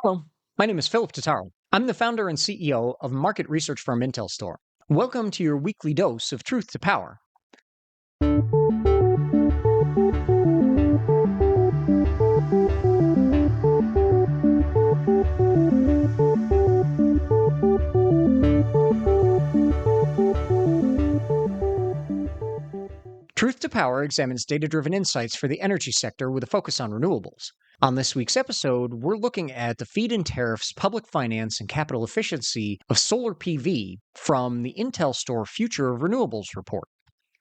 Hello, my name is Philip Totaro. I'm the founder and CEO of market research firm IntelStor. Welcome to your weekly dose of truth to power. Truth to Power examines data-driven insights for the energy sector with a focus on renewables. On this week's episode, we're looking at the feed-in tariffs, public finance, and capital efficiency of solar PV from the IntelStor Future of Renewables report.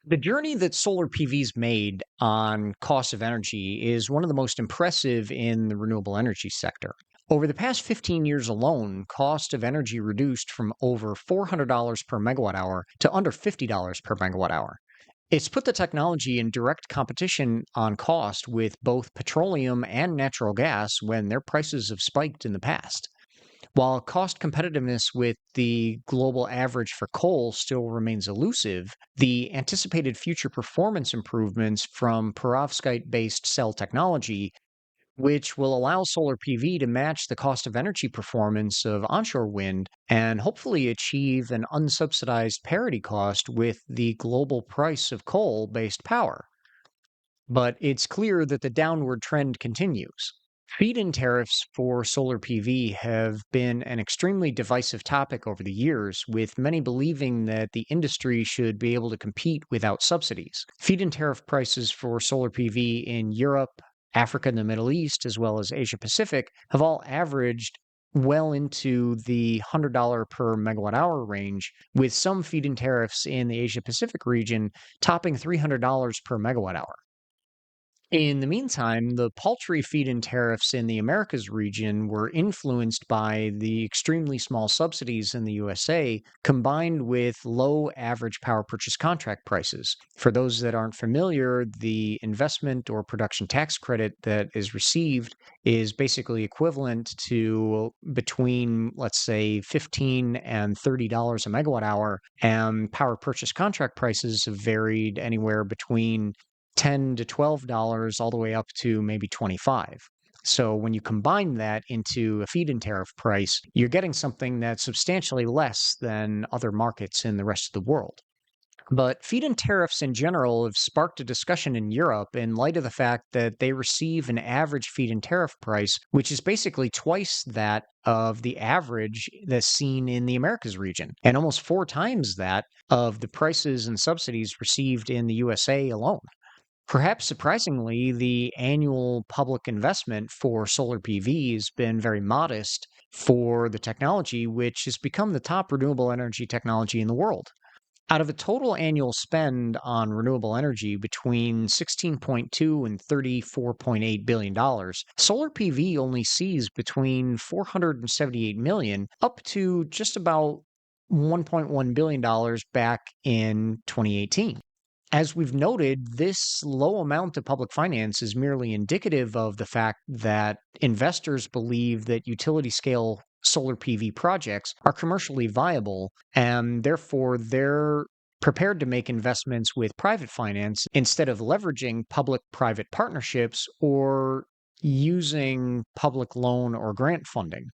The journey that solar PV's made on cost of energy is one of the most impressive in the renewable energy sector. Over the past 15 years alone, cost of energy reduced from over $400 per megawatt hour to under $50 per megawatt hour. It's put the technology in direct competition on cost with both petroleum and natural gas when their prices have spiked in the past. While cost competitiveness with the global average for coal still remains elusive, the anticipated future performance improvements from perovskite-based cell technology, which will allow solar PV to match the cost of energy performance of onshore wind and hopefully achieve an unsubsidized parity cost with the global price of coal-based power. But it's clear that the downward trend continues. Feed-in tariffs for solar PV have been an extremely divisive topic over the years, with many believing that the industry should be able to compete without subsidies. Feed-in tariff prices for solar PV in Europe, Africa, and the Middle East, as well as Asia Pacific, have all averaged well into the $100 per megawatt hour range, with some feed-in tariffs in the Asia Pacific region topping $300 per megawatt hour. In the meantime, the paltry feed-in tariffs in the Americas region were influenced by the extremely small subsidies in the USA, combined with low average power purchase contract prices. For those that aren't familiar, the investment or production tax credit that is received is basically equivalent to between, let's say, $15 and $30 a megawatt hour, and power purchase contract prices have varied anywhere between $10 to $12 all the way up to maybe 25. So when you combine that into a feed-in tariff price, you're getting something that's substantially less than other markets in the rest of the world. But feed-in tariffs in general have sparked a discussion in Europe in light of the fact that they receive an average feed-in tariff price, which is basically twice that of the average that's seen in the Americas region, and almost 4 times that of the prices and subsidies received in the USA alone. Perhaps surprisingly, the annual public investment for solar PV has been very modest for the technology, which has become the top renewable energy technology in the world. Out of a total annual spend on renewable energy between $16.2 and $34.8 billion, solar PV only sees between $478 million up to just about $1.1 billion back in 2018. As we've noted, this low amount of public finance is merely indicative of the fact that investors believe that utility scale solar PV projects are commercially viable, and therefore they're prepared to make investments with private finance instead of leveraging public-private partnerships or using public loan or grant funding.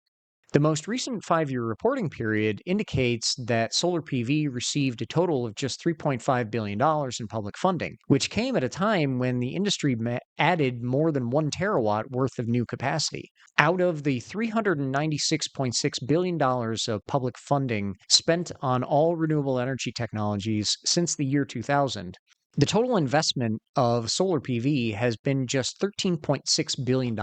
The most recent 5-year reporting period indicates that solar PV received a total of just $3.5 billion in public funding, which came at a time when the industry added more than 1 terawatt worth of new capacity. Out of the $396.6 billion of public funding spent on all renewable energy technologies since the year 2000, the total investment of solar PV has been just $13.6 billion.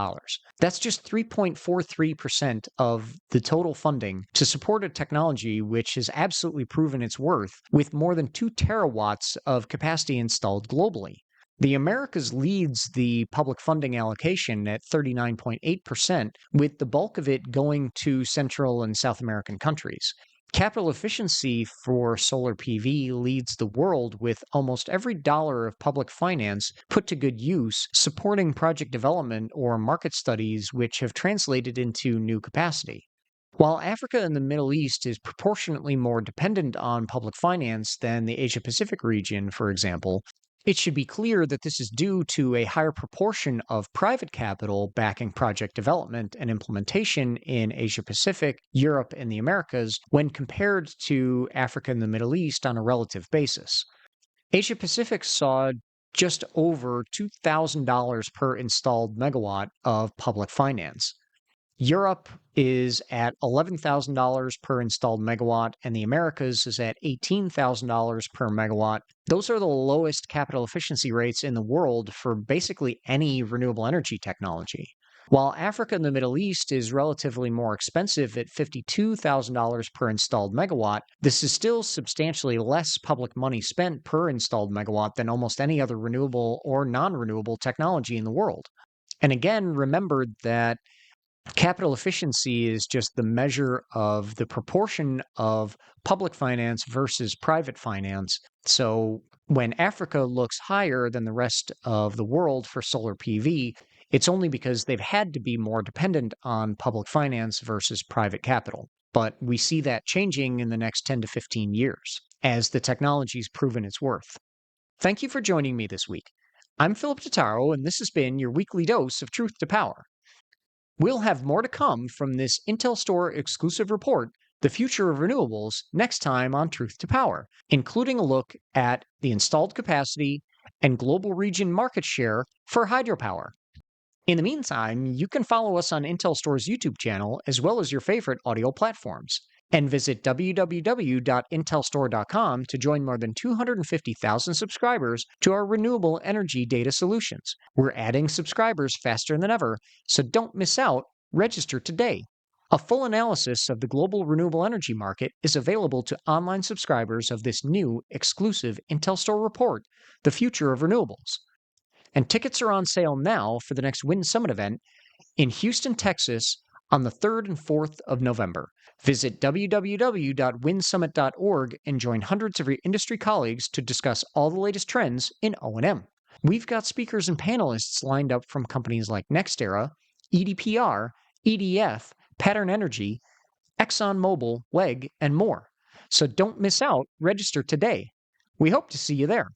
That's just 3.43% of the total funding to support a technology which has absolutely proven its worth with more than 2 terawatts of capacity installed globally. The Americas leads the public funding allocation at 39.8%, with the bulk of it going to Central and South American countries. Capital efficiency for solar PV leads the world with almost every dollar of public finance put to good use, supporting project development or market studies which have translated into new capacity. While Africa and the Middle East is proportionately more dependent on public finance than the Asia Pacific region, for example, It should be clear that this is due to a higher proportion of private capital backing project development and implementation in Asia Pacific, Europe, and the Americas when compared to Africa and the Middle East on a relative basis. Asia Pacific saw just over $2,000 per installed megawatt of public finance. Europe is at $11,000 per installed megawatt, and the Americas is at $18,000 per megawatt. Those are the lowest capital efficiency rates in the world for basically any renewable energy technology. While Africa and the Middle East is relatively more expensive at $52,000 per installed megawatt, this is still substantially less public money spent per installed megawatt than almost any other renewable or non-renewable technology in the world. And again, remember that capital efficiency is just the measure of the proportion of public finance versus private finance. So when Africa looks higher than the rest of the world for solar PV, it's only because they've had to be more dependent on public finance versus private capital. But we see that changing in the next 10 to 15 years as the technology's proven its worth. Thank you for joining me this week. I'm Philip Totaro, and this has been your weekly dose of truth to power. We'll have more to come from this IntelStor exclusive report, The Future of Renewables, next time on Truth to Power, including a look at the installed capacity and global region market share for hydropower. In the meantime, you can follow us on IntelStor's YouTube channel as well as your favorite audio platforms. And visit www.intelstore.com to join more than 250,000 subscribers to our renewable energy data solutions. We're adding subscribers faster than ever, so don't miss out. Register today. A full analysis of the global renewable energy market is available to online subscribers of this new exclusive IntelStor report, The Future of Renewables. And tickets are on sale now for the next Wind Summit event in Houston, Texas on the 3rd and 4th of November. Visit www.windsummit.org and join hundreds of your industry colleagues to discuss all the latest trends in O&M. We've got speakers and panelists lined up from companies like NextEra, EDPR, EDF, Pattern Energy, ExxonMobil, WEG, and more. So don't miss out. Register today. We hope to see you there.